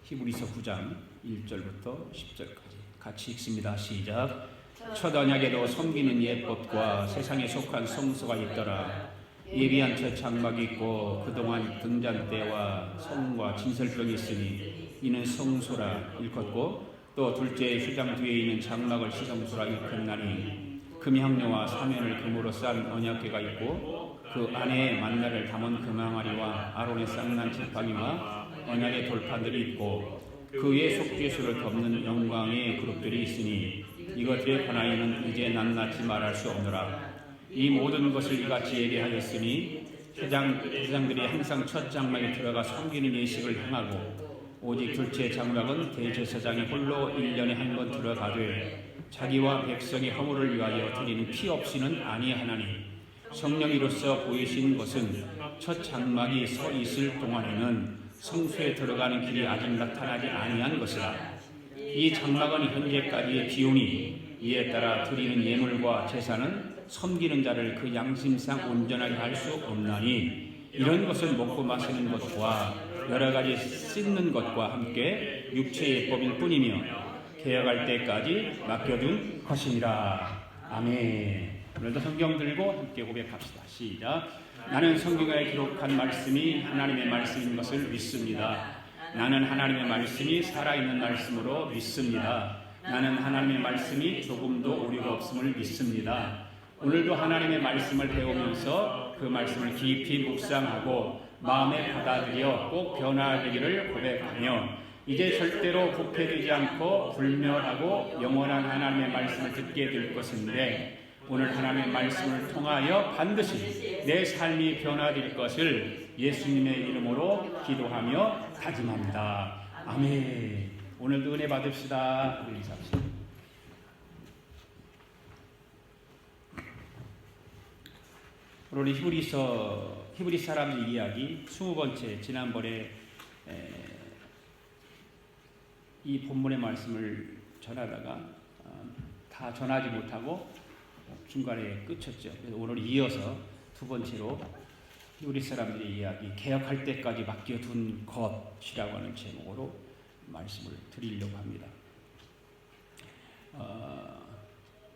히브리서 9장 1절부터 10절까지 같이 읽습니다. 시작. 첫 언약에도 섬기는 예법과 세상에 속한 성소가 있더라. 예비한 첫 장막이 있고 그동안 등잔 때와 성과 진설병이 있으니 이는 성소라 일컫고, 또 둘째 휴장 뒤에 있는 장막을 시성소라 일컫나니, 금향료와 사면을 금으로 싼 언약궤가 있고 그 안에 만나를 담은 금항아리와 아론의 쌍난 지팡이와 언약의 돌판들이 있고 그 위에 속죄수를 덮는 영광의 그룹들이 있으니 이것들의 권하에는 이제 낱낱이 말할 수 없노라. 이 모든 것을 이같이 예배하였으니 회장들이 항상 첫 장막에 들어가 섬기는 예식을 행하고, 오직 둘째 장막은 대제사장이 홀로 1년에 한 번 들어가되 자기와 백성의 허물을 위하여 드리는 피 없이는 아니하나니, 성령이로서 보이신 것은 첫 장막이 서 있을 동안에는 성소에 들어가는 길이 아직 나타나지 아니한 것이라. 이 장막은 현재까지의 기온이, 이에 따라 드리는 예물과 제사는 섬기는 자를 그 양심상 온전하게 할 수 없나니, 이런 것은 먹고 마시는 것과 여러 가지 씻는 것과 함께 육체의 법일 뿐이며 개혁할 때까지 맡겨둔 것이니라. 아멘. 오늘도 성경 들고 함께 고백합시다. 시작. 나는 성경에 기록한 말씀이 하나님의 말씀인 것을 믿습니다. 나는 하나님의 말씀이 살아있는 말씀으로 믿습니다. 나는 하나님의 말씀이 조금도 오류가 없음을 믿습니다. 오늘도 하나님의 말씀을 배우면서 그 말씀을 깊이 묵상하고 마음에 받아들여 꼭 변화되기를 고백하며, 이제 절대로 부패되지 않고 불멸하고 영원한 하나님의 말씀을 듣게 될 것인데, 오늘 하나님의 말씀을 통하여 반드시 내 삶이 변화될 것을 예수님의 이름으로 기도하며 다짐합니다. 아멘. 오늘도 은혜 받읍시다. 우리 인사합시다. 오늘 히브리 사람들 이야기 20번째, 지난번에 이 본문의 말씀을 전하다가 다 전하지 못하고 중간에 끝쳤죠. 그래서 오늘 이어서 두 번째로 히브리 사람들의 이야기, 개혁할 때까지 맡겨둔 것이라고 하는 제목으로 말씀을 드리려고 합니다.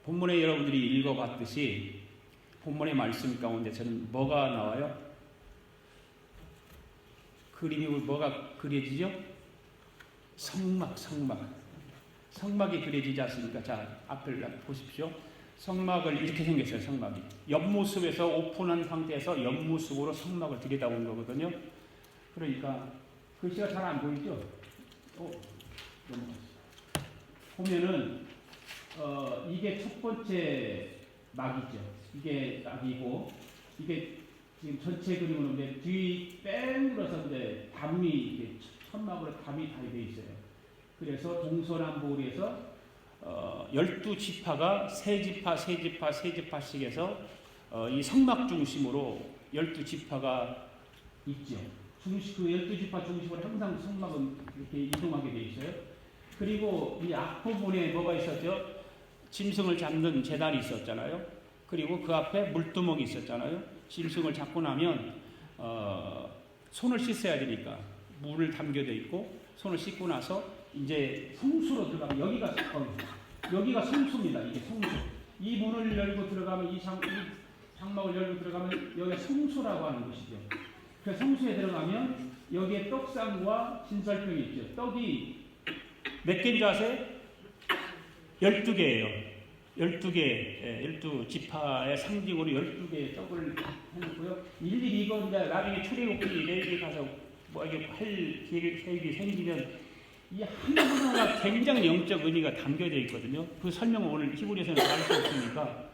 본문에 여러분들이 읽어봤듯이 본문의 말씀 가운데 저는 뭐가 나와요? 그림이 뭐가 그려지죠? 성막이 그려지지 않습니까? 자, 앞을 보십시오. 성막을 이렇게 생겼어요. 성막이 옆모습에서 오픈한 상태에서 옆모습으로 성막을 들여다본 거거든요. 그러니까 글씨가 잘 안 보이죠? 보면은 이게 첫 번째 막이죠. 이게 막이고, 이게 지금 전체 그림으로 이제 뒤 뺑 눌러서 이제 담이, 이게 천막으로 담이 되어 있어요. 그래서 동서남북으로 해서 12지파가 세 지파씩 해서 이 성막 중심으로 12지파가 있죠. 그 12지파 중심으로 항상 성막은 이렇게 이동하게 되어 있어요. 그리고 이 앞부분에 뭐가 있었죠? 짐승을 잡는 제단이 있었잖아요. 그리고 그 앞에 물두멍이 있었잖아요. 짐승을 잡고 나면 손을 씻어야 되니까 물을 담겨져 있고, 손을 씻고 나서 이제 성수로 들어가면 여기가 성수입니다. 이게 성수. 이 문을 열고 들어가면 이 장막을 열고 들어가면 여기가 성수라고 하는 곳이죠. 그 성수에 들어가면 여기에 떡상과 진설병이 있죠. 떡이 몇 개인 줄 아세요? 12개예요. 12지파의 상징으로 12개의 떡을 해놓고요. 일일이 이거 이제 나중에 출애굽기 레위기 가서 뭐 이게 할 계획이 생기면 이 하나하나가 굉장히 영적 의미가 담겨져 있거든요. 그 설명은 오늘 히브리서는 알 수 없으니까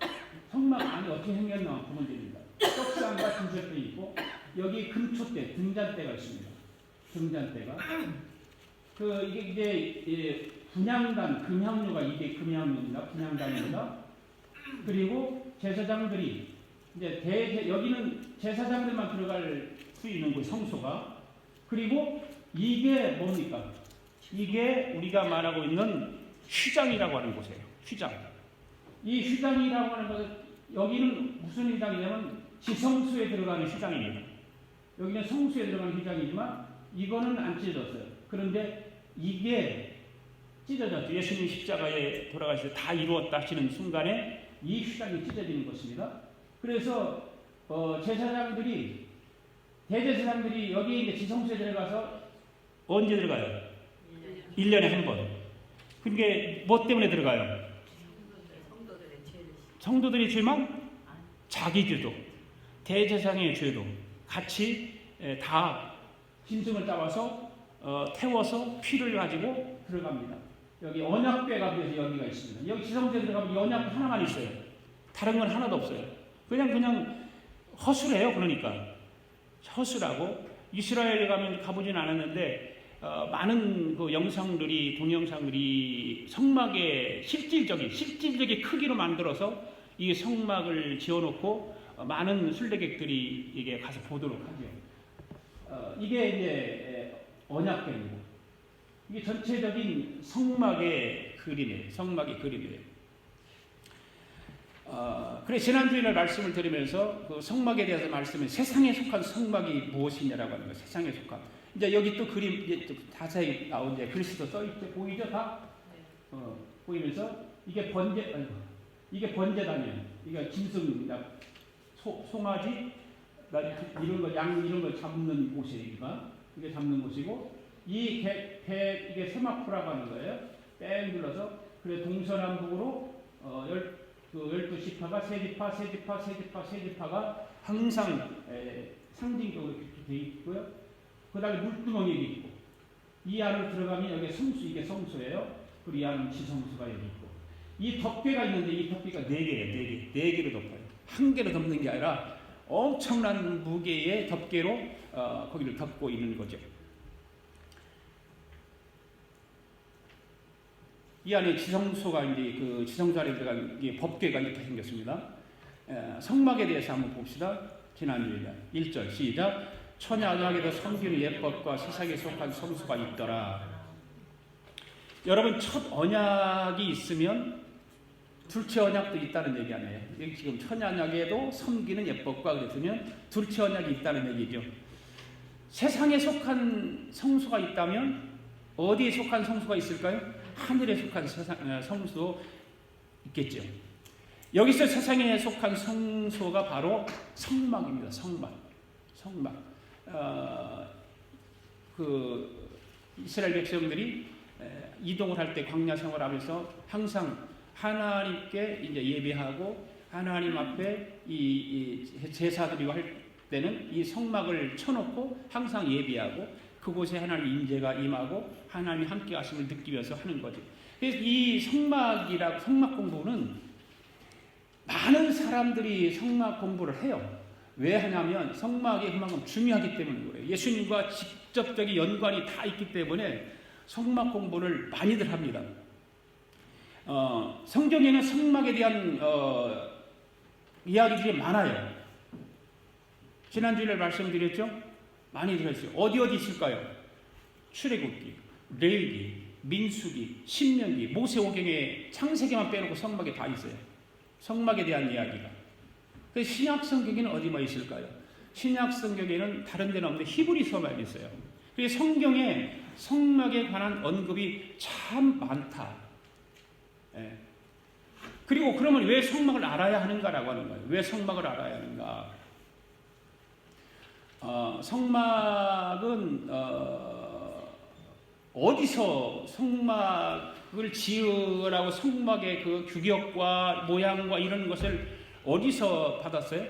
성막 안이 어떻게 생겼나 보면 됩니다. 떡상과 진설병이 있고, 여기 금초대, 등잔대가 있습니다. 등잔대가. 이게 이제 분향단, 금향료가 이게 금향료입니다. 분향단입니다. 그리고 제사장들이 이제 여기는 제사장들만 들어갈 수 있는 그 성소가. 그리고 이게 뭡니까? 이게 우리가 말하고 있는 휘장이라고 하는 곳이에요. 휘장. 이 휘장이라고 하는 것은, 여기는 무슨 휘장이냐면 지성소에 들어가는 휘장입니다. 여기는 성소에 들어가는 휘장이지만 이거는 안 찢어졌어요. 그런데 이게 찢어졌죠. 예수님 십자가에 돌아가실 때 다 이루었다 하시는 순간에 이 휘장이 찢어지는 것입니다. 그래서 제사장들이 대제사장들이 여기 이제 지성소에 들어가서 언제 들어가요? 1년에 한 번. 그게 뭐 때문에 들어가요? 성도들의 죄만? 자기 죄도 대제사장의 죄도 같이 다 짐승을 잡아서 태워서 피를 가지고 들어갑니다. 여기 언약궤가 그래서 여기가 있습니다. 여기 지성소에 들어가면 언약궤 하나만 있어요. 다른 건 하나도 없어요. 그냥 허술해요. 그러니까 허술하고 이스라엘에 가보진 않았는데 많은 그 영상들이 동영상들이 성막의 실질적인 크기로 만들어서 이 성막을 지어놓고 많은 순례객들이 이게 가서 보도록 하죠. 이게 이제 언약궤입니다. 이게 전체적인 성막의 그림이에요. 그래 지난주에 말씀을 드리면서 그 성막에 대해서 말씀은 세상에 속한 성막이 무엇이냐라고 하는 거예요. 세상에 속한. 이제 여기 또 그림 이제 또 자세히 나온 이제 글씨도 써 있죠. 보이죠 다? 보이면서 이게 번제단이에요. 이게 짐승, 송아지, 이런 거 양 이런 거 잡는 곳이니까 이게 잡는 곳이고 이 배 이게 세마포라고 하는 거예요. 뺑 눌러서 그래 동서남북으로 12지파가 세지파가 항상 상징적으로 이렇게 되어 있고요. 그 다음에 물두멍이 있고 이 안으로 들어가면 여기 이게 성소예요. 그리고 이 안은 지성소가 여기 있고 이 덮개가 있는데 이 덮개가 4개예요. 4개로 덮어요. 한 개로 덮는 게 아니라 엄청난 무게의 덮개로 거기를 덮고 있는 거죠. 이 안에 지성소가 이제 그 지성소 안에 들어간 법궤가 이렇게 생겼습니다. 성막에 대해서 한번 봅시다. 지난주에 1절 시작. 천야언약에도 섬기는 예법과 세상에 속한 성소가 있더라. 여러분 첫 언약이 있으면 둘째 언약도 있다는 얘기 아니에요. 여기 지금 천야언약에도 섬기는 예법과 그랬으면 둘째 언약이 있다는 얘기죠. 세상에 속한 성소가 있다면 어디에 속한 성소가 있을까요? 하늘에 속한 성소 있겠죠. 여기서 세상에 속한 성소가 바로 성막입니다. 성막. 그 이스라엘 백성들이 이동을 할 때 광야 생활하면서 항상 하나님께 이제 예배하고 하나님 앞에 이 제사드리고 할 때는 이 성막을 쳐놓고 항상 예배하고 그곳에 하나님 임재가 임하고 하나님 함께 하심을 느끼면서 하는 거죠. 그래서 이 성막 공부는 많은 사람들이 성막 공부를 해요. 왜 하냐면 성막이 그만큼 중요하기 때문인 거예요. 예수님과 직접적인 연관이 다 있기 때문에 성막 공부를 많이들 합니다. 성경에는 성막에 대한 이야기들이 많아요. 지난주에 말씀드렸죠? 많이 들었어요. 어디 있을까요? 출애굽기, 레위기, 민수기, 신명기, 모세오경에 창세기만 빼놓고 성막에 다 있어요. 성막에 대한 이야기가. 그래서 신약 성경에는 어디만 있을까요? 신약 성경에는 다른 데는 없는데 히브리서만 있어요. 그래서 성경에 성막에 관한 언급이 참 많다. 예. 그리고 그러면 왜 성막을 알아야 하는가라고 하는 거예요. 왜 성막을 알아야 하는가? 성막은 어디서 성막을 지으라고 성막의 그 규격과 모양과 이런 것을 어디서 받았어요?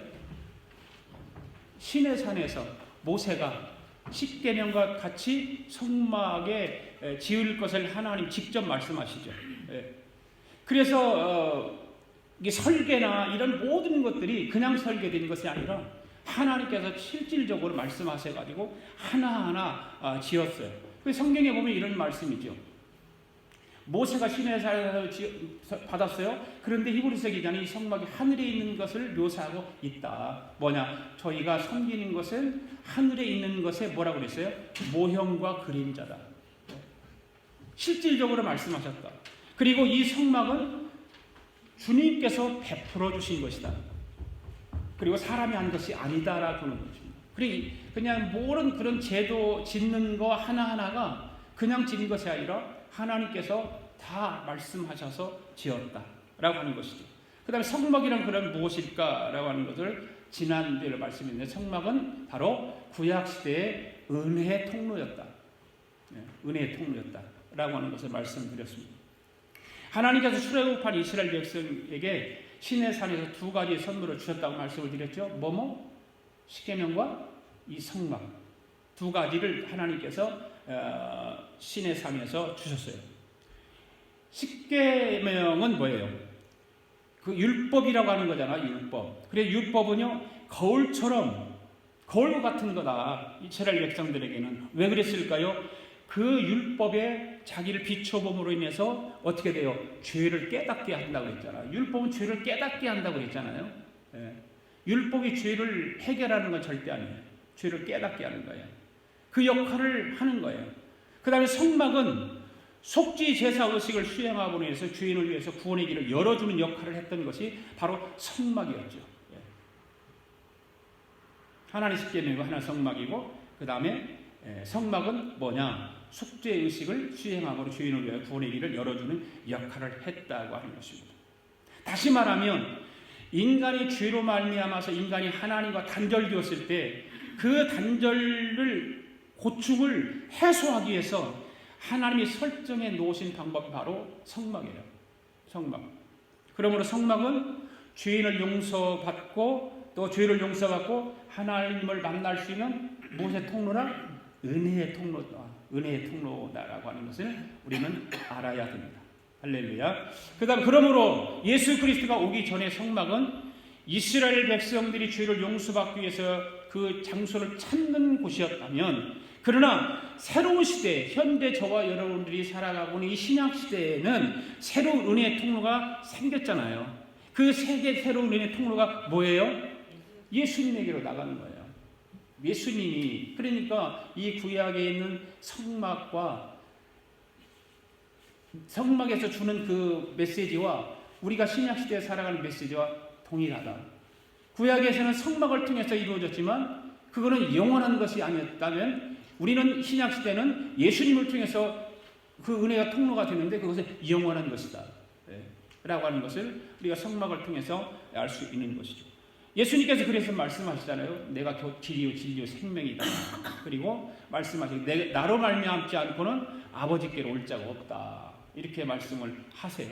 시내산에서 모세가 십계명과 같이 성막에 지을 것을 하나님 직접 말씀하시죠. 그래서 이게 설계나 이런 모든 것들이 그냥 설계된 것이 아니라 하나님께서 실질적으로 말씀하셔가지고 하나하나 지었어요. 성경에 보면 이런 말씀이죠. 모세가 시내산에서 받았어요. 그런데 히브리서 기자는 이 성막이 하늘에 있는 것을 묘사하고 있다. 뭐냐? 저희가 섬기는 것은 하늘에 있는 것에 뭐라고 그랬어요? 모형과 그림자다. 실질적으로 말씀하셨다. 그리고 이 성막은 주님께서 베풀어 주신 것이다. 그리고 사람이 한 것이 아니다라고 하는 것입니다. 그냥 모든 그런 제도 짓는 거 하나하나가 그냥 지은 것이 아니라 하나님께서 다 말씀하셔서 지었다라고 하는 것이죠. 그 다음에 성막이란 그럼 무엇일까라고 하는 것을 지난주에 말씀했는데, 성막은 바로 구약시대의 은혜의 통로였다. 은혜의 통로였다라고 하는 것을 말씀드렸습니다. 하나님께서 출애굽한 이스라엘 백성에게 시내산에서 두 가지의 선물을 주셨다고 말씀을 드렸죠. 뭐뭐? 십계명과 이 성막 두 가지를 하나님께서 시내산에서 주셨어요. 십계명은 뭐예요? 그 율법이라고 하는 거잖아. 율법. 그래 율법은요 거울처럼 거울 같은 거다. 이스라엘 백성들에게는 왜 그랬을까요? 그 율법에 자기를 비춰봄으로 인해서 어떻게 돼요? 죄를 깨닫게 한다고 했잖아요. 율법은 죄를 깨닫게 한다고 했잖아요. 예. 율법이 죄를 해결하는 건 절대 아니에요. 죄를 깨닫게 하는 거예요. 그 역할을 하는 거예요. 그 다음에 성막은 속죄 제사 의식을 수행하고 해서 죄인을 위해서 구원의 길을 열어주는 역할을 했던 것이 바로 성막이었죠. 예. 하나는 십계명이고 하나는 성막이고, 그 다음에 성막은 뭐냐? 속죄 의식을 수행함으로 죄인을 위해 구원의 길을 열어주는 역할을 했다고 하는 것입니다. 다시 말하면 인간이 죄로 말미암아서 인간이 하나님과 단절되었을 때 그 단절을 고충을 해소하기 위해서 하나님이 설정해 놓으신 방법이 바로 성막이에요. 성막. 그러므로 성막은 죄인을 용서받고 또 죄를 용서받고 하나님을 만날 수 있는 무엇의 통로라? 은혜의 통로다. 은혜의 통로다라고 하는 것을 우리는 알아야 됩니다. 할렐루야. 그러므로 예수 그리스도가 오기 전에 성막은 이스라엘 백성들이 죄를 용서받기 위해서 그 장소를 찾는 곳이었다면, 그러나 새로운 시대, 현대 저와 여러분들이 살아가고 있는 이 신약 시대에는 새로운 은혜의 통로가 생겼잖아요. 그 새로운 은혜의 통로가 뭐예요? 예수님에게로 나가는 거예요. 예수님이, 그러니까 이 구약에 있는 성막에서 주는 그 메시지와 우리가 신약 시대에 살아가는 메시지와 동일하다. 구약에서는 성막을 통해서 이루어졌지만 그거는 영원한 것이 아니었다면, 우리는 신약 시대는 예수님을 통해서 그 은혜가 통로가 되는데 그것은 영원한 것이다. 라고 하는 것을 우리가 성막을 통해서 알 수 있는 것이죠. 예수님께서 그래서 말씀하시잖아요. 내가 길이요 진리요 생명이다. 그리고 말씀하시고 나로 말미암지 않고는 아버지께로 올 자가 없다. 이렇게 말씀을 하세요.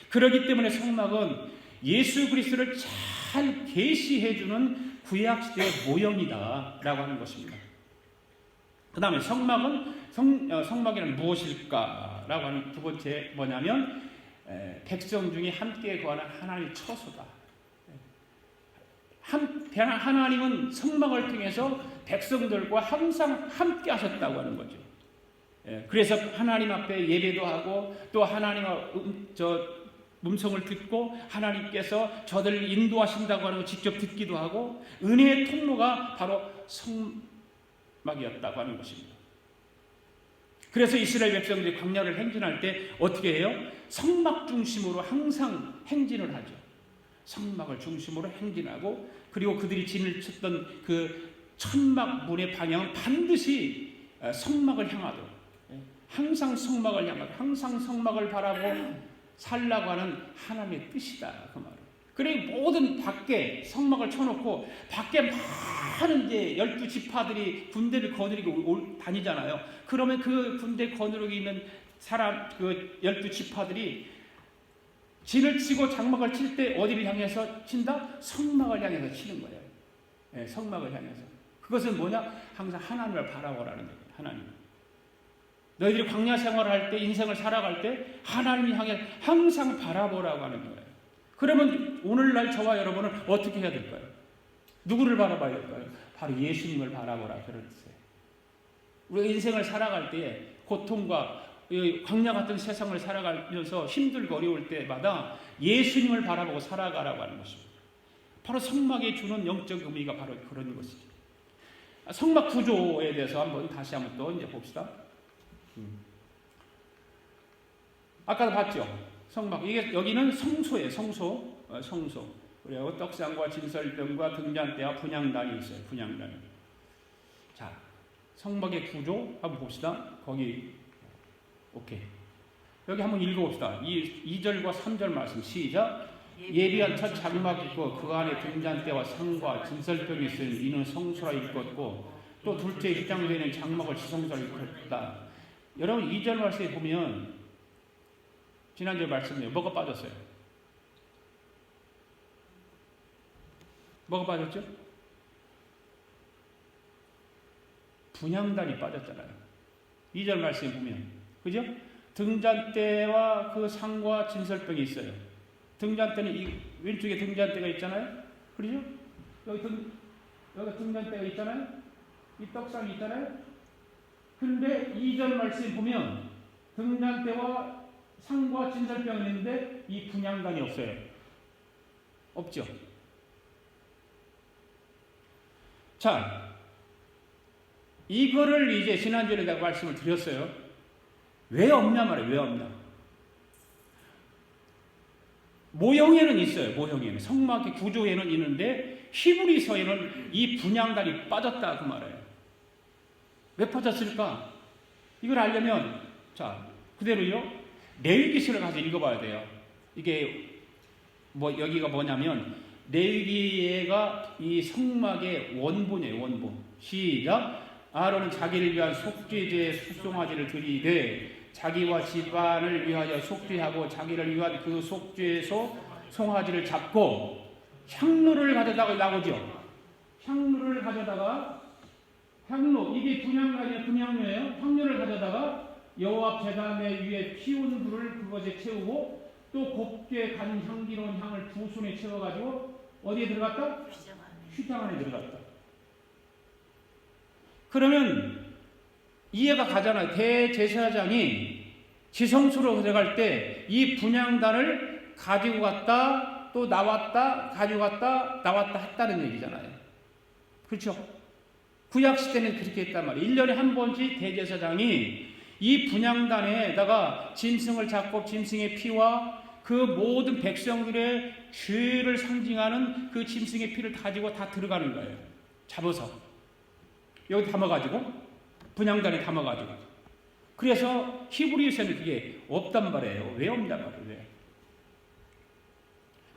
그렇기 때문에 성막은 예수 그리스도를 잘 계시해 주는 구약시대의 모형이다라고 하는 것입니다. 그 다음에 성막이란 무엇일까라고 하는 두 번째 뭐냐면 백성 중에 함께 거하는 하나님의 처소다. 하나님은 성막을 통해서 백성들과 항상 함께 하셨다고 하는 거죠. 그래서 하나님 앞에 예배도 하고 또 하나님의 음성을 듣고 하나님께서 저들을 인도하신다고 하는 걸 직접 듣기도 하고, 은혜의 통로가 바로 성막이었다고 하는 것입니다. 그래서 이스라엘 백성들이 광야를 행진할 때 어떻게 해요? 성막 중심으로 항상 행진을 하죠. 성막을 중심으로 행진하고, 그리고 그들이 진을 쳤던 그 천막 문의 방향은 반드시 성막을 향하도록, 항상 성막을 향하도록, 항상 성막을 바라보고 살라고 하는 하나님의 뜻이다. 그 말은. 그래 모든 밖에 성막을 쳐놓고 밖에 많은 이제 12지파들이 군대를 거느리고 다니잖아요. 그러면 그 군대 거느리고 있는 사람, 그 12지파들이 진을 치고 장막을 칠 때 어디를 향해서 친다? 성막을 향해서 치는 거예요. 네, 성막을 향해서. 그것은 뭐냐? 항상 하나님을 바라보라는 거예요. 하나님. 너희들이 광야 생활을 할 때, 인생을 살아갈 때 하나님을 향해 항상 바라보라고 하는 거예요. 그러면 오늘날 저와 여러분은 어떻게 해야 될까요? 누구를 바라봐야 될까요? 바로 예수님을 바라보라 그러세요. 우리가 인생을 살아갈 때 고통과 광야 같은 세상을 살아가면서 힘들고 어려울 때마다 예수님을 바라보고 살아가라고 하는 것입니다. 바로 성막이 주는 영적 의미가 바로 그런 것이죠. 성막 구조에 대해서 다시 한번 또 이제 봅시다. 아까도 봤죠? 성막. 여기는 성소예요. 성소. 그리고 떡상과 진설병과 등잔대와 분향단이 있어요. 분향단이. 자, 성막의 구조 한번 봅시다. 거기 오케이. 여기 한번 읽어봅시다. 2절과 3절 말씀 시작. 예비한 첫 장막이 있고 그 안에 등잔대와 상과 진설병이 있으니 이는 성소라 일컫고 또 둘째 휘장되는 장막을 지성소라 일컫다. 여러분 2절 말씀에 보면 지난주에 말씀이에요. 뭐가 빠졌어요? 뭐가 빠졌죠? 분향단이 빠졌잖아요. 2절 말씀에 보면 그죠? 등잔대와 그 상과 진설병이 있어요. 등잔대는 이 왼쪽에 등잔대가 있잖아요. 그렇죠? 여기 등잔대가 있잖아요. 이 떡상이 있잖아요. 근데 2절 말씀에 보면 등잔대와 상과 진설병이 있는데 이 분향단이 없어요. 없죠. 자, 이거를 이제 지난주에 내가 말씀을 드렸어요. 왜 없냐 말이에요. 왜 없냐. 모형에는 있어요. 모형에는. 성막의 구조에는 있는데 히브리서에는 이 분향단이 빠졌다 그 말이에요. 왜 빠졌을까? 이걸 알려면 자 그대로요. 레위기서를 가서 읽어봐야 돼요. 이게 뭐 여기가 뭐냐면 레위기가 이 성막의 원본이에요. 원본. 시작. 아론은 자기를 위한 속죄제의 속송아지를 드리되 자기와 집안을 위하여 속죄하고 자기를 위한 그 속죄소 송아지를 잡고 향로를 가져다가 나오죠. 향로를 가져다가 향로 이게 분향로예요. 분향로예요. 향로를 가져다가 여호와 앞 제단 위에 피운 불을 그것에 채우고 또 곱게 간 향기로운 향을 두 손에 채워가지고 어디에 들어갔다? 휘장 안에 들어갔다. 그러면 이해가 가잖아요. 대제사장이 지성소로 들어갈 때 이 분향단을 가지고 갔다 또 나왔다 가지고 갔다 나왔다 했다는 얘기잖아요. 그렇죠? 구약시대는 그렇게 했단 말이에요. 1년에 한 번씩 대제사장이 이 분향단에다가 짐승을 잡고 짐승의 피와 그 모든 백성들의 죄를 상징하는 그 짐승의 피를 가지고 다 들어가는 거예요. 잡아서 여기 담아가지고 분향단에 담아가지고. 그래서 히브리서는 그게 없단 말이에요. 왜 없단 말이에요? 왜?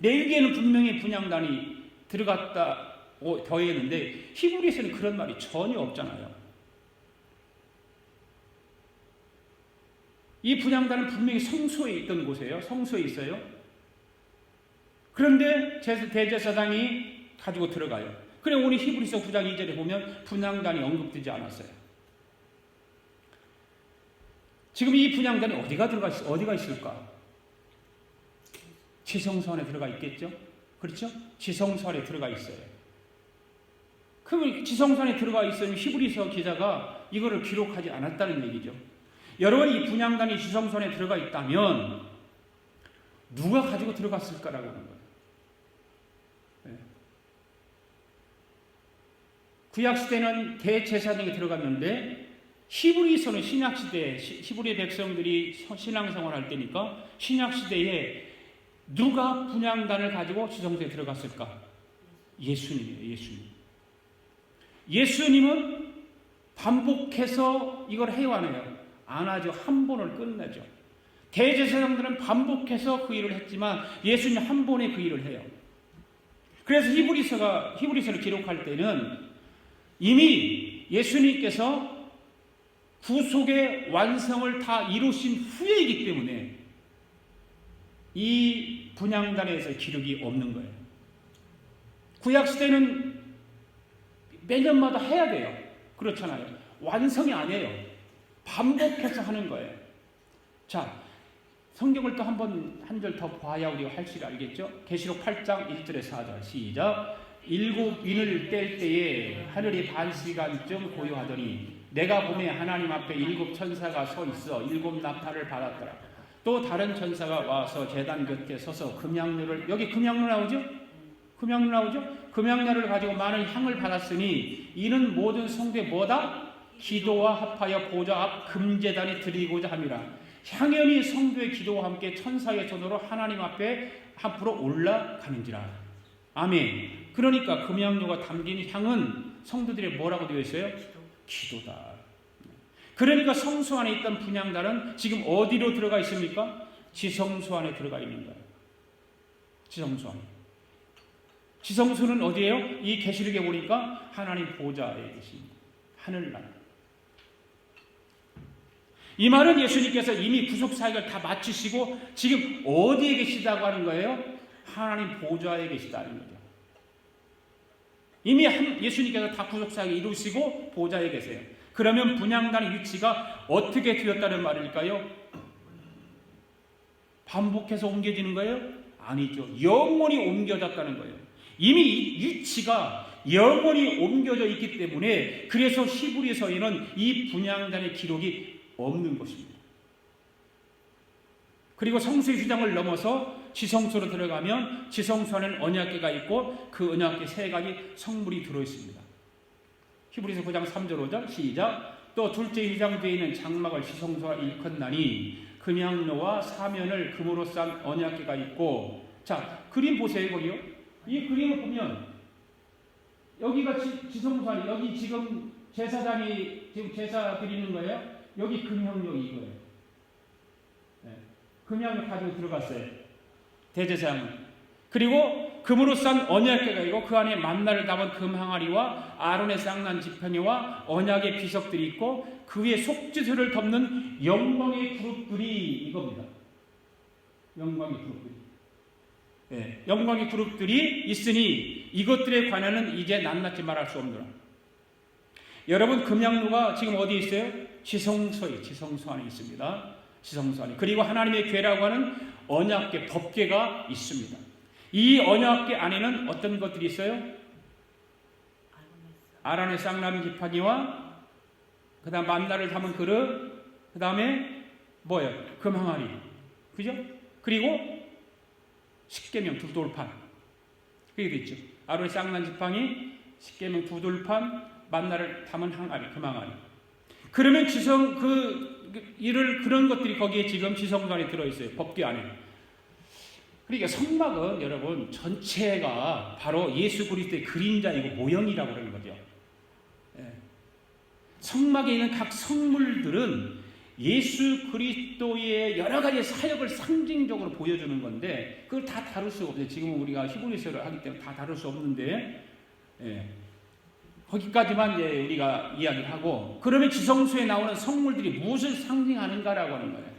레위기에는 분명히 분향단이 들어갔다 더했는데 히브리서는 그런 말이 전혀 없잖아요. 이 분향단은 분명히 성소에 있던 곳이에요. 성소에 있어요. 그런데 대제사장이 가지고 들어가요. 그래 오늘 히브리서 9장 2절에 보면 분향단이 언급되지 않았어요. 지금 이 분향단이 어디가 있을까? 지성소 안에 들어가 있겠죠? 그렇죠? 지성소 안에 들어가 있어요. 그럼 지성소 안에 들어가 있으면 히브리서 기자가 이거를 기록하지 않았다는 얘기죠. 여러분 이 분향단이 지성소 안에 들어가 있다면 누가 가지고 들어갔을까라고 하는 거예요. 네. 구약시대는 대제사장이 들어갔는데 히브리서는 신약시대 히브리 백성들이 신앙생활 할 때니까 신약시대에 누가 분향단을 가지고 지성소에 들어갔을까? 예수님이에요. 예수님은 반복해서 이걸 해와내요. 안 하죠. 한 번을 끝내죠. 대제사장들은 반복해서 그 일을 했지만 예수님 한 번에 그 일을 해요. 그래서 히브리서를 기록할 때는 이미 예수님께서 구속의 완성을 다 이루신 후에이기 때문에 이 분향단에서 기록이 없는 거예요. 구약시대는 매년마다 해야 돼요. 그렇잖아요. 완성이 아니에요. 반복해서 하는 거예요. 자, 성경을 또 한 절 더 봐야 우리가 할지를 알겠죠? 계시록 8장 1절에 4절 시작. 일곱 인을 뗄 때에 하늘이 반시간쯤 고요하더니 내가 보매 하나님 앞에 일곱 천사가 서 있어 일곱 나팔을 받았더라. 또 다른 천사가 와서 제단 곁에 서서 금향료를, 여기 금향료 나오죠? 금향료 나오죠? 금향료를 가지고 많은 향을 받았으니 이는 모든 성도의 뭐다? 기도와 합하여 보좌 앞 금제단에 드리고자 함이라. 향연이 성도의 기도와 함께 천사의 손으로 하나님 앞에 앞으로 올라가는지라. 아멘. 그러니까 금향료가 담긴 향은 성도들의 뭐라고 되어 있어요? 기도다. 그러니까 성소 안에 있던 분향단은 지금 어디로 들어가 있습니까? 지성소 안에 들어가 있는 거예요. 지성소 안에. 지성소는 어디예요? 이 계시록에 보니까 하나님 보좌에 계십니다. 하늘나라. 이 말은 예수님께서 이미 구속사역을 다 마치시고 지금 어디에 계시다고 하는 거예요? 하나님 보좌에 계시다는 거죠. 이미 예수님께서 다 구속사역을 이루시고 보좌에 계세요. 그러면 분향단의 위치가 어떻게 되었다는 말일까요? 반복해서 옮겨지는 거예요? 아니죠. 영원히 옮겨졌다는 거예요. 이미 이 위치가 영원히 옮겨져 있기 때문에 그래서 히브리서에는 이 분향단의 기록이 없는 것입니다. 그리고 성소의 휘장을 넘어서 지성소로 들어가면 지성소 안에는 언약궤가 있고 그 언약궤 3가지 성물이 들어있습니다. 히브리서 9장 3절 5절 시작. 또 둘째 휘장 뒤에 있는 장막을 지성소와 일컫나니 금향로와 사면을 금으로 싼 언약궤가 있고. 자, 그림 보세요. 거기요. 이 그림을 보면 여기가 지성소 안에, 여기 지금 제사장이 지금 제사 드리는 거예요. 여기 금향로 이거예요. 네. 금향로 가지고 들어갔어요. 대제사장은. 그리고 금으로 싼 언약궤가 있고 그 안에 만나를 담은 금항아리와 아론의 쌍난 지팡이와 언약의 비석들이 있고 그 위에 속죄소를 덮는 영광의 그룹들이 이겁니다. 영광의 그룹들이. 네. 영광의 그룹들이 있으니 이것들에 관하여는 이제 낱낱이 말할 수 없노라. 여러분, 금향로가 지금 어디에 있어요? 지성소에, 지성소 안에 있습니다. 지성소 안에. 그리고 하나님의 궤라고 하는 언약궤, 법궤가 있습니다. 이 언약궤 안에는 어떤 것들이 있어요? 아론의 쌍나무 지팡이와 그 다음 만나를 담은 그릇, 그 다음에 뭐예요? 금항아리. 그죠? 그리고 십계명 두 돌판. 그게 있죠. 아론의 쌍나무 지팡이, 십계명 두 돌판, 만나를 담은 항아리, 금항아리. 그러면 그런 것들이 거기에 지금 지성소 안에 들어있어요. 법궤 안에. 그러니까 성막은 여러분 전체가 바로 예수 그리스도의 그림자이고 모형이라고 그러는 거죠. 예. 성막에 있는 각 성물들은 예수 그리스도의 여러 가지 사역을 상징적으로 보여주는 건데 그걸 다 다룰 수가 없어요. 지금 우리가 히브리서를 하기 때문에 다 다룰 수 없는데 예. 거기까지만 이제 우리가 이야기를 하고, 그러면 지성소에 나오는 성물들이 무엇을 상징하는가라고 하는 거예요.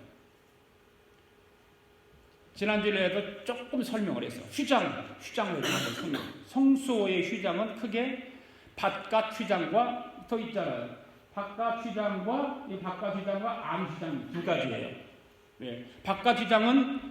지난주에도 조금 설명을 했어. 휘장을 한번 설명. 성소의 휘장은 크게 바깥 휘장과 더 있잖아요. 바깥 휘장과 안 휘장 두 가지예요. 예. 바깥 휘장은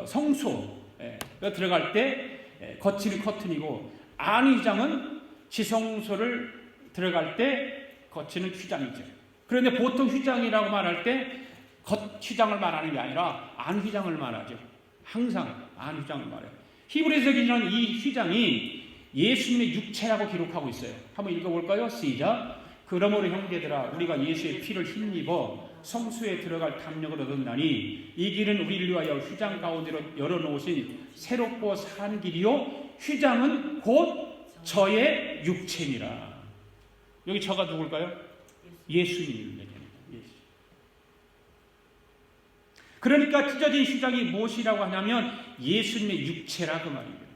성소에 들어갈 때 거치는 커튼이고, 안 휘장은 지성소를 들어갈 때 거치는 휘장이죠. 그런데 보통 휘장이라고 말할 때 겉휘장을 말하는 게 아니라 안 휘장을 말하죠. 항상 안 휘장을 말해요. 히브리서 기준은 이 휘장이 예수님의 육체라고 기록하고 있어요. 한번 읽어볼까요? 시작. 그러므로 형제들아 우리가 예수의 피를 힘입어 성소에 들어갈 담력을 얻었나니 이 길은 우리를 위하여 휘장 가운데로 열어놓으신 새롭고 산 길이요 휘장은 곧 저의 육체니라. 여기 저가 누굴까요? 예수님입니다. 예수. 그러니까 찢어진 휘장이 무엇이라고 하냐면 예수님의 육체라 그 말입니다.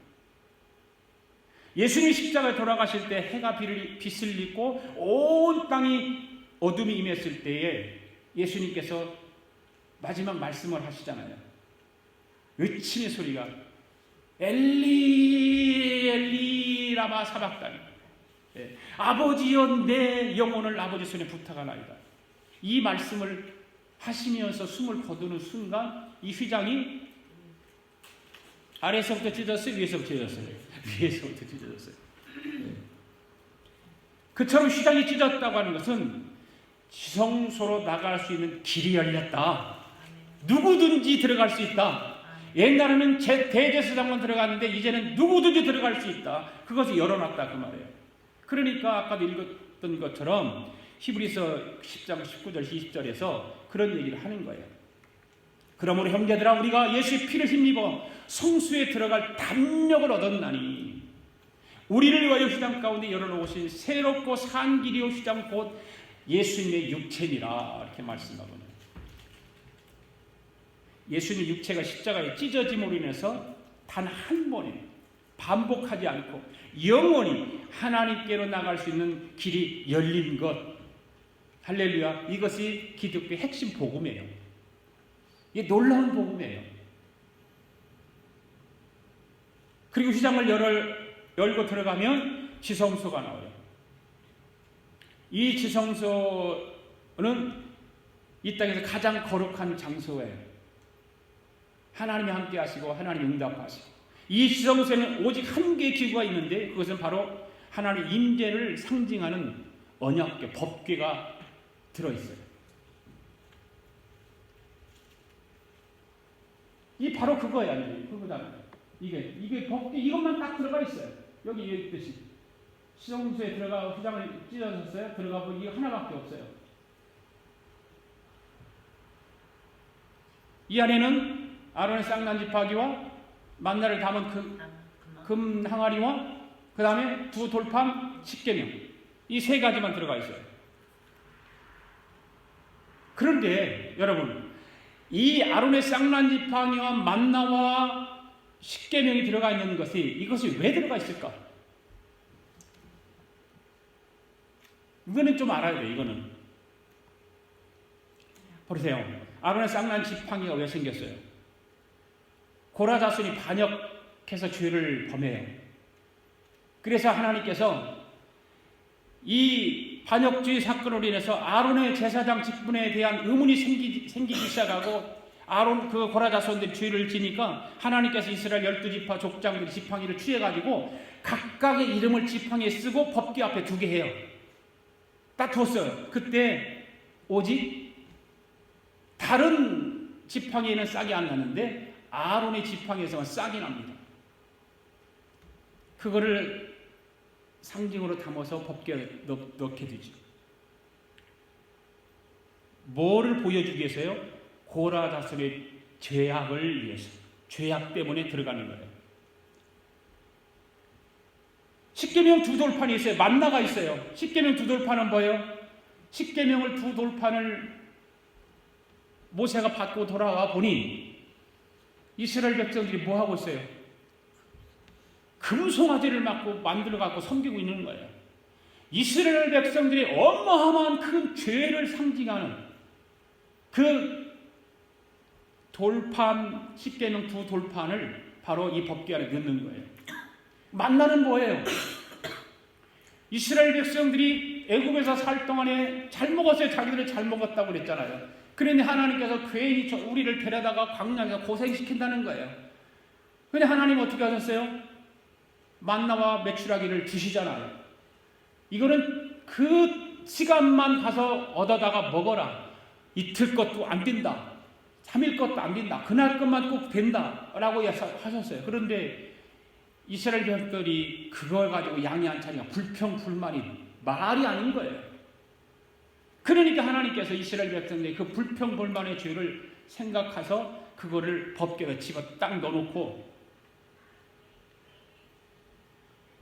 예수님이 십자가에 돌아가실 때 해가 빛을 입고 온 땅이 어둠이 임했을 때에 예수님께서 마지막 말씀을 하시잖아요. 외침의 소리가 엘리 엘리 라마 사박다니. 아버지여 내 영혼을 아버지 손에 부탁하나이다. 이 말씀을 하시면서 숨을 거두는 순간 이 휘장이 아래서부터 찢어졌어요? 위에서부터 찢어졌어요? 위에서부터 찢어졌어요. 그처럼 휘장이 찢어졌다고 하는 것은 지성소로 나갈 수 있는 길이 열렸다. 누구든지 들어갈 수 있다. 옛날에는 대제사장만 들어갔는데 이제는 누구든지 들어갈 수 있다. 그것을 열어놨다 그 말이에요. 그러니까 아까도 읽었던 것처럼 히브리서 10장 19절 20절에서 그런 얘기를 하는 거예요. 그러므로 형제들아 우리가 예수의 피를 힘입어 성소에 들어갈 담력을 얻었나니 우리를 위하여 휘장 가운데 열어놓으신 새롭고 산 길이요 휘장 곧 예수님의 육체니라 이렇게 말씀하거든요. 예수님의 육체가 십자가에 찢어짐으로 인해서 단 한 번에 반복하지 않고 영원히 하나님께로 나갈 수 있는 길이 열린 것. 할렐루야. 이것이 기독교의 핵심 복음이에요. 이게 놀라운 복음이에요. 그리고 휘장을 열고 들어가면 지성소가 나와요. 이 지성소는 이 땅에서 가장 거룩한 장소예요. 하나님이 함께 하시고 하나님이 응답하시고, 이 지성소에는 오직 한 개의 기구가 있는데 그것은 바로 하나님의 임재를 상징하는 언약궤, 법궤가 들어있어요. 이 바로 그거야. 그거다. 이게 법궤, 이것만 딱 들어가 있어요. 여기 있듯이 지성소에 들어가 휘장을 찢어졌어요. 들어가 보니 이거 하나밖에 없어요. 이 안에는 아론의 쌍난 지팡이와 만나를 담은 금 항아리와 그 다음에 두 돌판 십계명, 이 세 가지만 들어가 있어요. 그런데 여러분, 이 아론의 쌍난 지팡이와 만나와 십계명이 들어가 있는 이것이 왜 들어가 있을까? 이거는 좀 알아야 돼요. 이거는 보세요. 아론의 쌍난 지팡이가 왜 생겼어요? 고라 자손이 반역해서 죄를 범해요. 그래서 하나님께서 이 반역죄 사건으로 인해서 아론의 제사장 직분에 대한 의문이 생기기 시작하고, 아론 그 고라 자손들이 죄를 지니까 하나님께서 이스라엘 12지파 족장들이 지팡이를 취해가지고 각각의 이름을 지팡이에 쓰고 법궤 앞에 두게 해요. 딱 두었어요. 그때 오직 다른 지팡이에는 싹이 안 나는데 아론의 지팡이에서만 싹이 납니다. 그거를 상징으로 담아서 법궤에 넣게 되죠. 뭐를 보여주기 위해서요? 고라 자손의 죄악을 위해서, 죄악 때문에 들어가는 거예요. 십계명 두 돌판이 있어요. 만나가 있어요. 십계명 두 돌판은 뭐예요? 십계명을 두 돌판을 모세가 받고 돌아와 보니 이스라엘 백성들이 뭐 하고 있어요? 금송아지를 만들어 갖고 섬기고 있는 거예요. 이스라엘 백성들이 어마어마한 큰 죄를 상징하는 그 돌판, 십계명 두 돌판을 바로 이 법궤 안에 넣는 거예요. 만나는 뭐예요? 이스라엘 백성들이 애굽에서 살 동안에 잘 먹었어요. 자기들이 잘 먹었다고 그랬잖아요. 그런데 하나님께서 괜히 우리를 데려다가 광야에서 고생시킨다는 거예요. 근데 하나님 어떻게 하셨어요? 만나와 메추라기를 주시잖아요. 이거는 그 시간만 가서 얻어다가 먹어라. 이틀 것도 안 된다. 3일 것도 안 된다. 그날 것만 꼭 된다. 라고 하셨어요. 그런데 이스라엘 백성들이 그걸 가지고 양이 차리가 불평불만이 말이 아닌 거예요. 그러니까 하나님께서 이스라엘 백성들의 그 불평불만의 죄를 생각해서 그거를 법궤에 집어 딱 넣어놓고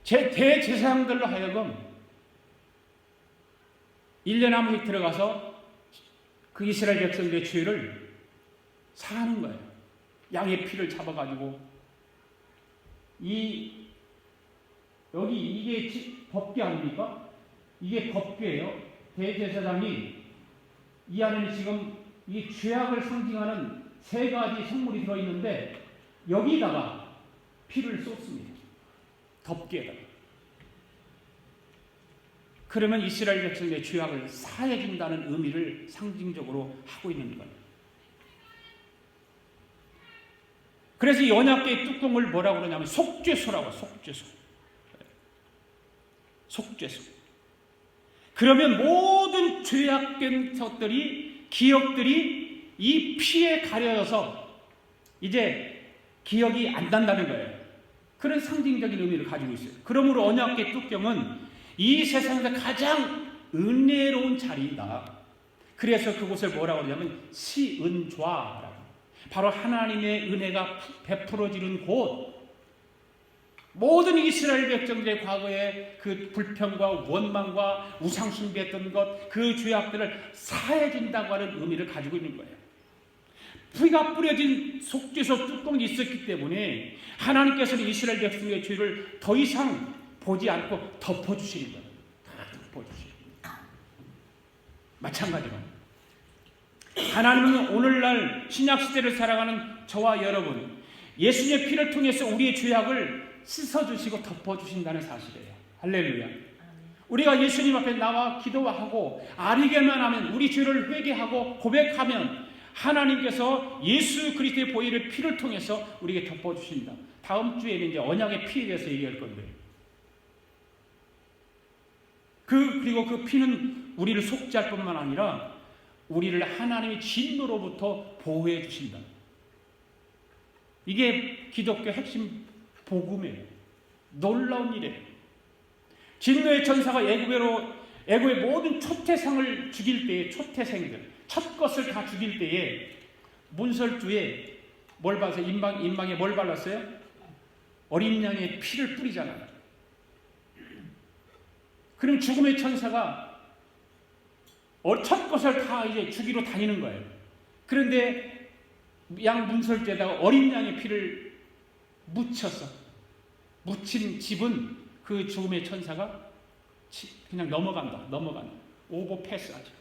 대제사장들로 하여금 1년에 한 번씩 들어가서 그 이스라엘 백성들의 죄를 사하는 거예요. 양의 피를 잡아가지고 이게 법궤 아닙니까? 이게 법궤예요. 대제사장이 이 안에는 지금 이 죄악을 상징하는 세 가지 성물이 들어있는데 여기다가 피를 쏟습니다. 덮개에다가. 그러면 이스라엘 백성의 죄악을 사해준다는 의미를 상징적으로 하고 있는 거예요. 그래서 이 언약궤의 뚜껑을 뭐라고 그러냐면 속죄소라고. 속죄소. 그러면 모든 죄악된 것들이, 기억들이 이 피에 가려져서 이제 기억이 안 난다는 거예요. 그런 상징적인 의미를 가지고 있어요. 그러므로 언약궤 뚜껑은 이 세상에서 가장 은혜로운 자리이다. 그래서 그곳을 뭐라고 그러냐면 시은좌라고. 바로 하나님의 은혜가 베풀어지는 곳. 모든 이스라엘 백성들의 과거의 그 불평과 원망과 우상 숭배했던 것, 그 죄악들을 사해진다고 하는 의미를 가지고 있는 거예요. 피가 뿌려진 속죄소 뚜껑이 있었기 때문에 하나님께서는 이스라엘 백성의 죄를 더 이상 보지 않고 덮어주시는 거예요. 덮어주시는 거예요. 마찬가지로 하나님은 오늘날 신약시대를 살아가는 저와 여러분, 예수님의 피를 통해서 우리의 죄악을 씻어주시고 덮어주신다는 사실이에요. 할렐루야. 우리가 예수님 앞에 나와 기도하고 아리게만 하면, 우리 죄를 회개하고 고백하면 하나님께서 예수 그리스도의 보혈의 피를 통해서 우리에게 덮어주신다. 다음 주에는 이제 언약의 피에 대해서 얘기할 건데, 그리고 그 피는 우리를 속죄할 뿐만 아니라 우리를 하나님의 진노로부터 보호해 주신다. 이게 기독교 핵심 복음이에요. 놀라운 일이에요. 진노의 천사가 애굽의 모든 초태상을 죽일 때에, 초태생들, 첫 것을 다 죽일 때에 문설주에 뭘 발랐어요? 인방에 뭘 발랐어요? 어린 양의 피를 뿌리잖아요. 그럼 죽음의 천사가 첫 것을 다 이제 죽이러 다니는 거예요. 그런데 양 문설주에다가 어린 양의 피를 묻힌 집은 그 죽음의 천사가 그냥 넘어간다. 오버 패스하죠.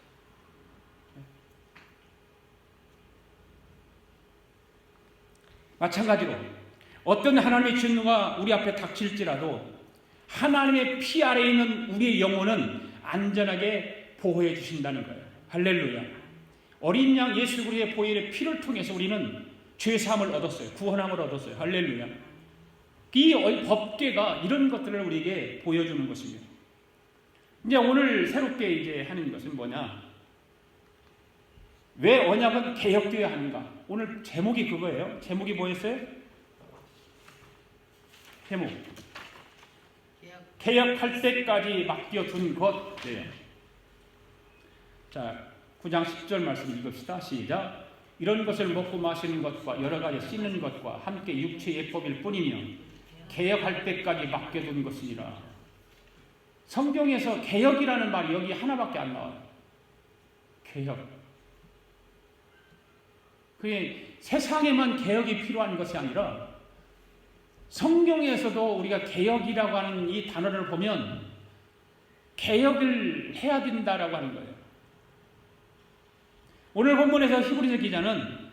마찬가지로 어떤 하나님의 진노가 우리 앞에 닥칠지라도 하나님의 피 아래에 있는 우리의 영혼은 안전하게 보호해 주신다는 거예요. 할렐루야. 어린 양 예수 그리스도의 보혈의 피를 통해서 우리는 죄사함을 얻었어요. 구원함을 얻었어요. 할렐루야. 이 법궤가 이런 것들을 우리에게 보여주는 것입니다. 이제 오늘 새롭게 이제 하는 것은 뭐냐? 왜 언약은 개혁되어야 하는가? 오늘 제목이 그거예요. 제목이 뭐였어요? 제목. 개혁할 때까지 맡겨둔 것이에요. 자, 9장 10절 말씀 읽읍시다. 시작. 이런 것을 먹고 마시는 것과 여러 가지 씻는 것과 함께 육체의 예법일 뿐이며 개혁할 때까지 맡겨둔 것이니라. 성경에서 개혁이라는 말이 여기 하나밖에 안 나와요. 개혁. 그게 세상에만 개혁이 필요한 것이 아니라 성경에서도 우리가 개혁이라고 하는 이 단어를 보면 개혁을 해야 된다라고 하는 거예요. 오늘 본문에서 히브리서 기자는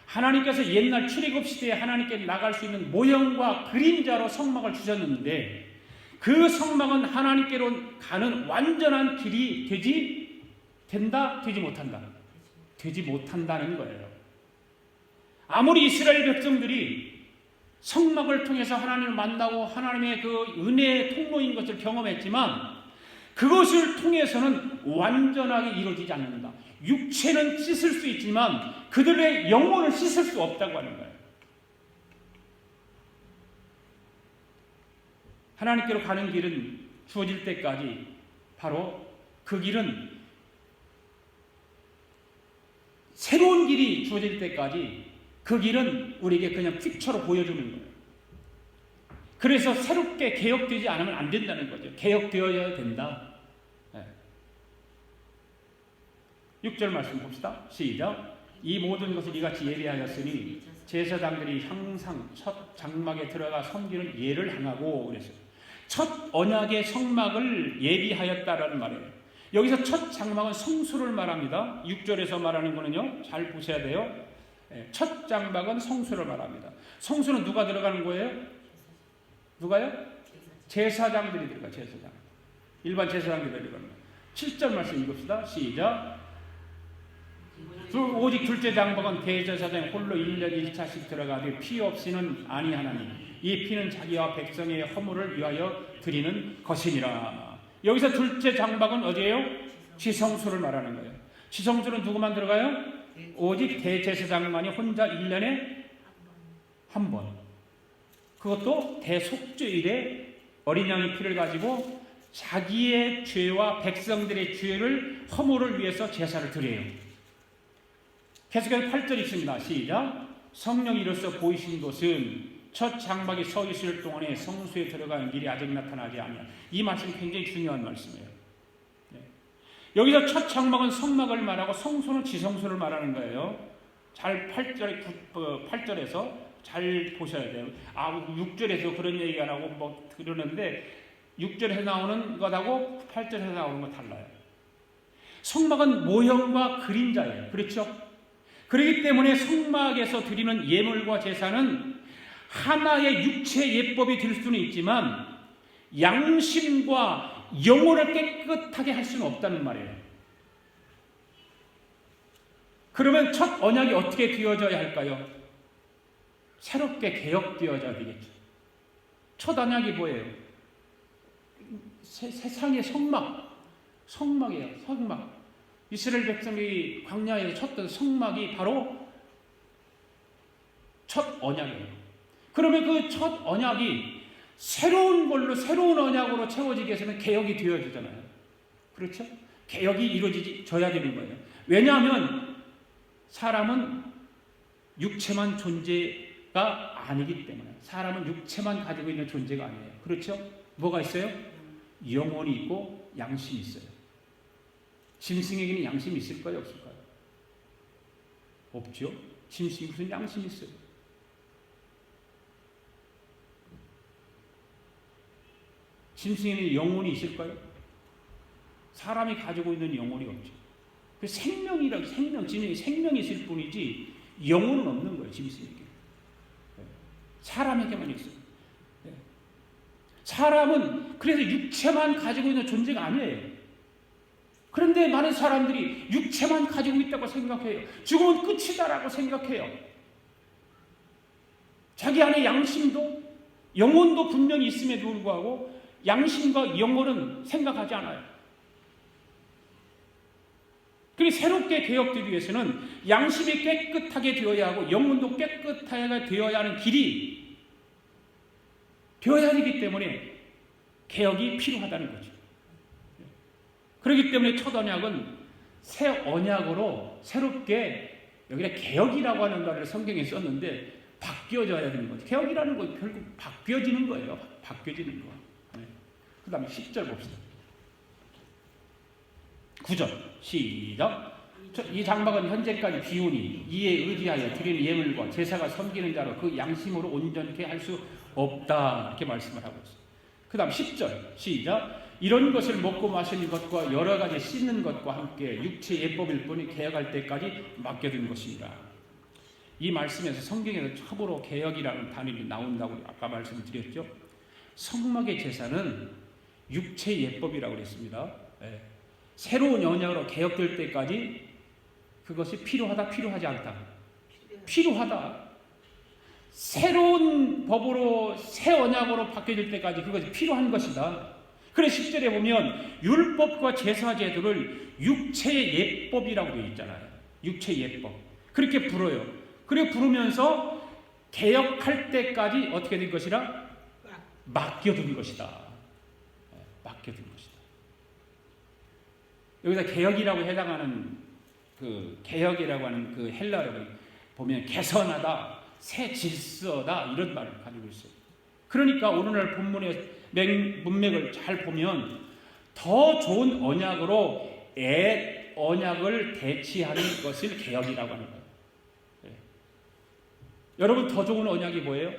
하나님께서 옛날 출애굽 시대에 하나님께 나갈 수 있는 모형과 그림자로 성막을 주셨는데 그 성막은 하나님께로 가는 완전한 길이 되지 못한다. 되지 못한다는 거예요. 아무리 이스라엘 백성들이 성막을 통해서 하나님을 만나고 하나님의 그 은혜의 통로인 것을 경험했지만 그것을 통해서는 완전하게 이루어지지 않는다. 육체는 씻을 수 있지만 그들의 영혼을 씻을 수 없다고 하는 거예요. 하나님께로 가는 길은 주어질 때까지 바로 그 길은 새로운 길이 주어질 때까지 그 길은 우리에게 그냥 픽처로 보여주는 거예요. 그래서 새롭게 개혁되지 않으면 안 된다는 거죠. 개혁되어야 된다. 6절 말씀 봅시다. 시작. 이 모든 것을 이같이 예비하였으니 제사장들이 항상 첫 장막에 들어가 섬기는 예를 행하고 그랬어요. 첫 언약의 성막을 예비하였다라는 말이에요. 여기서 첫 장막은 성수를 말합니다. 6절에서 말하는 거는요. 잘 보셔야 돼요. 첫 장막은 성수를 말합니다. 성수는 누가 들어가는 거예요? 누가요? 제사장들이 들어가요. 제사장. 일반 제사장들이 들어가는 거예요. 7절 말씀 읽읍시다. 시작. 오직 둘째 장막은 대제사장이 홀로 1년 1차씩 들어가되 피 없이는 아니하나니 이 피는 자기와 백성의 허물을 위하여 드리는 것이니라. 여기서 둘째 장막은 어디예요? 지성소를 말하는 거예요. 지성소는 누구만 들어가요? 오직 대제사장만이 혼자 1년에 한 번. 그것도 대속죄일에 어린 양의 피를 가지고 자기의 죄와 백성들의 죄를 허물을 위해서 제사를 드려요. 계속해서 8절 있습니다. 시작. 성령이 이로써 보이신 것은 첫 장막이 서 있을 동안에 성소에 들어가는 길이 아직 나타나지 아니하니. 이 말씀이 굉장히 중요한 말씀이에요. 여기서 첫 장막은 성막을 말하고 성소는 지성소를 말하는 거예요. 잘 8절에서 잘 보셔야 돼요. 6절에서 그런 얘기가 나오고 뭐 그러는데 6절에서 나오는 것하고 8절에서 나오는 거 달라요. 성막은 모형과 그림자예요. 그렇죠? 그렇기 때문에 성막에서 드리는 예물과 제사는 하나의 육체 예법이 될 수는 있지만 양심과 영혼을 깨끗하게 할 수는 없다는 말이에요. 그러면 첫 언약이 어떻게 되어져야 할까요? 새롭게 개혁되어져야 되겠죠. 첫 언약이 뭐예요? 세상의 성막이에요. 성막. 이스라엘 백성이 광야에서 쳤던 성막이 바로 첫 언약이에요. 그러면 그 첫 언약이 새로운 걸로, 새로운 언약으로 채워지기 위해서는 개혁이 되어지잖아요. 그렇죠? 개혁이 이루어져야 되는 거예요. 왜냐하면 사람은 육체만 존재가 아니기 때문에. 사람은 육체만 가지고 있는 존재가 아니에요. 그렇죠? 뭐가 있어요? 영혼이 있고 양심이 있어요. 짐승에게는 양심이 있을까요? 없을까요? 없죠? 짐승이 무슨 양심이 있어요? 짐승에는 영혼이 있을까요? 사람이 가지고 있는 영혼이 없죠. 그 생명이라고, 생명이 있을 뿐이지 영혼은 없는 거예요. 짐승에게. 사람에게만 있어요. 사람은 그래서 육체만 가지고 있는 존재가 아니에요. 그런데 많은 사람들이 육체만 가지고 있다고 생각해요. 죽으면 끝이다라고 생각해요. 자기 안에 양심도 영혼도 분명히 있음에도 불구하고 양심과 영혼은 생각하지 않아요. 그리고 새롭게 개혁되기 위해서는 양심이 깨끗하게 되어야 하고 영혼도 깨끗하게 되어야 하는 길이 되어야 되기 때문에 개혁이 필요하다는 거죠. 그렇기 때문에 첫 언약은 새 언약으로 새롭게, 여기에 개혁이라고 하는 말을 성경에 썼는데 바뀌어져야 되는 거죠. 개혁이라는 건 결국 바뀌어지는 거예요. 바뀌어지는 거. 그 다음에 10절 봅시다. 9절 시작. 이 장막은 현재까지 비우니 이에 의지하여 드리는 예물과 제사가 섬기는 자로 그 양심으로 온전케 할 수 없다. 이렇게 말씀을 하고 있어요. 그 다음 10절 시작. 이런 것을 먹고 마시는 것과 여러 가지 씻는 것과 함께 육체 예법일 뿐이 개혁할 때까지 맡겨둔 것입니다. 이 말씀에서 성경에서 처음으로 개혁이라는 단어가 나온다고 아까 말씀드렸죠. 성막의 제사는 육체 예법이라고 그랬습니다. 새로운 언약으로 개혁될 때까지 그것이 필요하다, 필요하지 않다. 필요하다. 새로운 법으로, 새 언약으로 바뀌어질 때까지 그것이 필요한 것이다. 그래서 10절에 보면 율법과 제사 제도를 육체의 예법이라고 되어 있잖아요. 육체의 예법. 그렇게 불어요. 그렇게 부르면서 개혁할 때까지 어떻게 된 것이라? 맡겨둔 것이다. 맡겨둔 것이다. 여기서 개혁이라고 해당하는 개혁이라고 하는 그 헬라어를 보면 개선하다, 새 질서다 이런 말을 가지고 있어요. 그러니까 오늘날 본문의 문맥을 잘 보면 더 좋은 언약으로 옛 언약을 대치하는 것을 개혁이라고 하는 거예요. 여러분 더 좋은 언약이 뭐예요?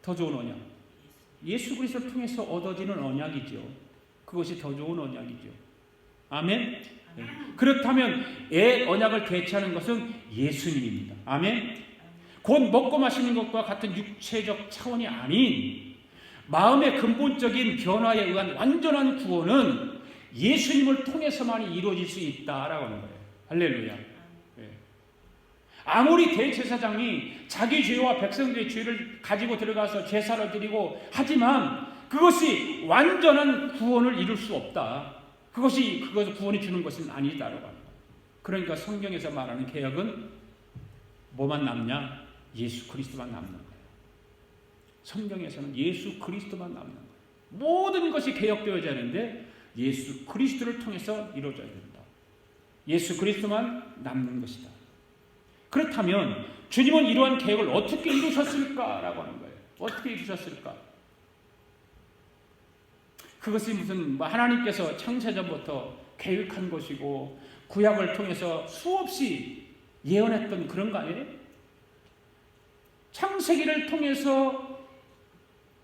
더 좋은 언약. 예수 그리스도를 통해서 얻어지는 언약이죠. 그것이 더 좋은 언약이죠. 아멘? 네. 그렇다면 옛 언약을 대체하는 것은 예수님입니다. 아멘? 곧 먹고 마시는 것과 같은 육체적 차원이 아닌 마음의 근본적인 변화에 의한 완전한 구원은 예수님을 통해서만 이루어질 수 있다라고 하는 거예요. 할렐루야. 네. 아무리 대제사장이 자기 죄와 백성들의 죄를 가지고 들어가서 제사를 드리고 하지만 그것이 완전한 구원을 이룰 수 없다. 그것이 구원이 주는 것은 아니다라고 합니다. 그러니까 성경에서 말하는 개혁은 뭐만 남냐? 예수 그리스도만 남는 거예요. 성경에서는 예수 그리스도만 남는 거예요. 모든 것이 개혁되어져야 하는데 예수 그리스도를 통해서 이루어져야 된다. 예수 그리스도만 남는 것이다. 그렇다면 주님은 이러한 계획을 어떻게 이루셨을까라고 하는 거예요. 어떻게 이루셨을까? 그것이 무슨 하나님께서 창세전부터 계획한 것이고 구약을 통해서 수없이 예언했던 그런 거 아니에요? 창세기를 통해서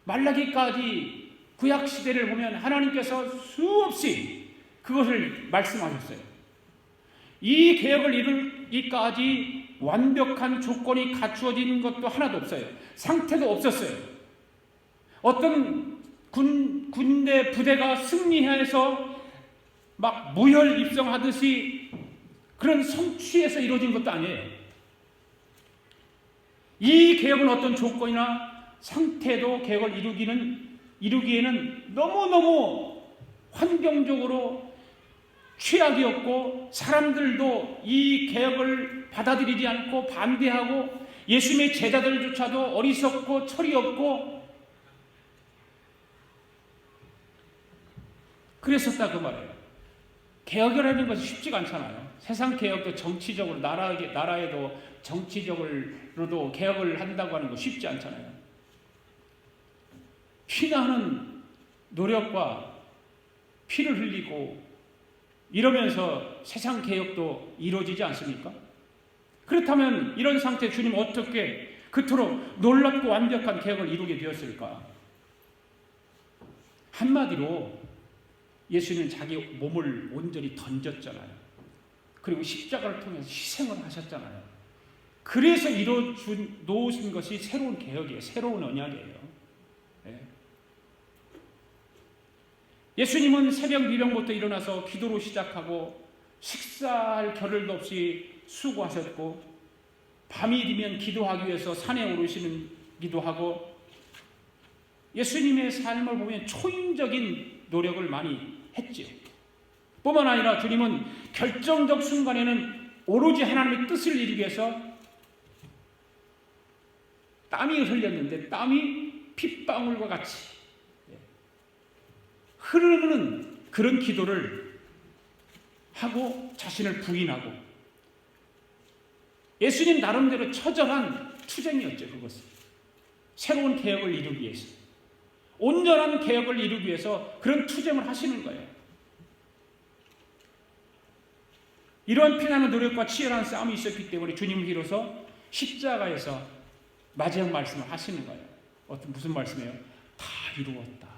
말라기까지 구약 시대를 보면 하나님께서 수없이 그것을 말씀하셨어요. 이 계획을 이루기까지 완벽한 조건이 갖추어진 것도 하나도 없어요. 상태도 없었어요. 어떤 군대 부대가 승리해서 막 무혈 입성하듯이 그런 성취에서 이루어진 것도 아니에요. 이 계획은 어떤 조건이나 상태도 계획을 이루기에는 너무너무 환경적으로 최악이었고 사람들도 이 계획을 받아들이지 않고 반대하고 예수님의 제자들조차도 어리석고 철이 없고 그랬었다 그 말이에요. 개혁이라는 것이 쉽지가 않잖아요. 세상 개혁도 정치적으로 나라에도 정치적으로도 개혁을 한다고 하는 거 쉽지 않잖아요. 피나는 노력과 피를 흘리고 이러면서 세상 개혁도 이루어지지 않습니까? 그렇다면 이런 상태 주님 어떻게 그토록 놀랍고 완벽한 개혁을 이루게 되었을까? 한마디로 예수님은 자기 몸을 온전히 던졌잖아요. 그리고 십자가를 통해서 희생을 하셨잖아요. 그래서 놓으신 것이 새로운 개혁이에요. 새로운 언약이에요. 예수님은 새벽 미명부터 일어나서 기도로 시작하고 식사할 겨를도 없이 수고하셨고 밤이 되면 기도하기 위해서 산에 오르시는 기도하고 예수님의 삶을 보면 초인적인 노력을 많이 했지요. 뿐만 아니라 주님은 결정적 순간에는 오로지 하나님의 뜻을 이루기 위해서 땀이 흘렸는데 땀이 핏방울과 같이 흐르는 그런 기도를 하고 자신을 부인하고 예수님 나름대로 처절한 투쟁이었죠. 그것은 새로운 개혁을 이루기 위해서 온전한 개혁을 이루기 위해서 그런 투쟁을 하시는 거예요. 이러한 피나는 노력과 치열한 싸움이 있었기 때문에 주님은 비로소 십자가에서 마지막 말씀을 하시는 거예요. 무슨 말씀이에요? 다 이루었다.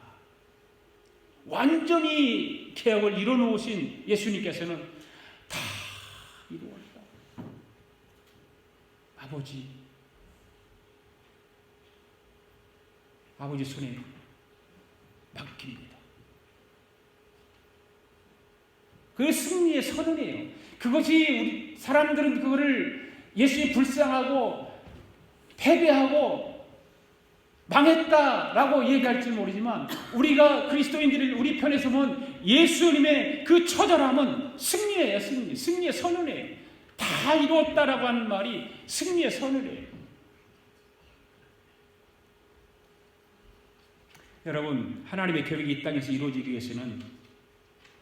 완전히 개혁을 이뤄놓으신 예수님께서는 다 이루었다. 아버지 손에 맡깁니다. 그게 승리의 선언이에요. 그것이 우리 사람들은 그거를 예수님 불쌍하고 패배하고 망했다라고 얘기할지 모르지만 우리가 그리스도인들이 우리 편에서 보면 예수님의 그 처절함은 승리예요. 승리의 선언이에요. 다 이루었다라고 하는 말이 승리의 선언이에요. 여러분, 하나님의 계획이 이 땅에서 이루어지기 위해서는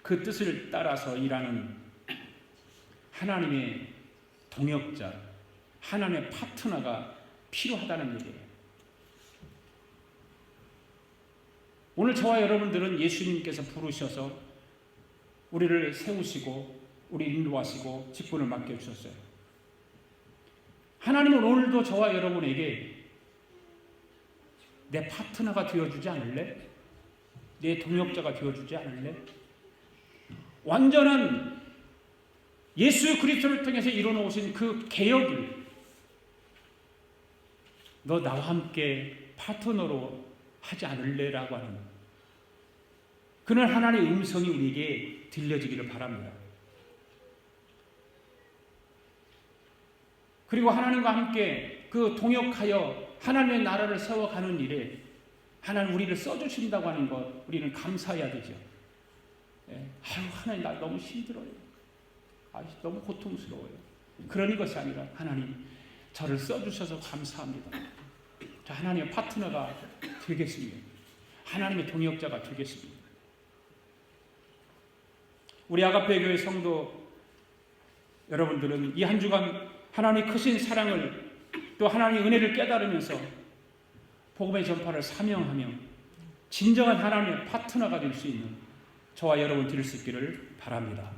그 뜻을 따라서 일하는 하나님의 동역자, 하나님의 파트너가 필요하다는 얘기예요. 오늘 저와 여러분들은 예수님께서 부르셔서 우리를 세우시고 우리 인도하시고 직분을 맡겨주셨어요. 하나님은 오늘도 저와 여러분에게 내 파트너가 되어주지 않을래? 내 동역자가 되어주지 않을래? 완전한 예수 그리스도를 통해서 이뤄놓으신 그 개혁을 너 나와 함께 파트너로 하지 않을래? 라고 하는 그런 하나님의 음성이 우리에게 들려지기를 바랍니다. 그리고 하나님과 함께 그 동역하여 하나님의 나라를 세워가는 일에 하나님 우리를 써주신다고 하는 것 우리는 감사해야 되죠. 하나님 나 너무 힘들어요. 너무 고통스러워요. 그런 것이 아니라 하나님 저를 써주셔서 감사합니다. 저 하나님의 파트너가 되겠습니다. 하나님의 동역자가 되겠습니다. 우리 아가페 교회 성도 여러분들은 이 한 주간 하나님의 크신 사랑을 또 하나님의 은혜를 깨달으면서 복음의 전파를 사명하며 진정한 하나님의 파트너가 될 수 있는 저와 여러분 될 수 있기를 바랍니다.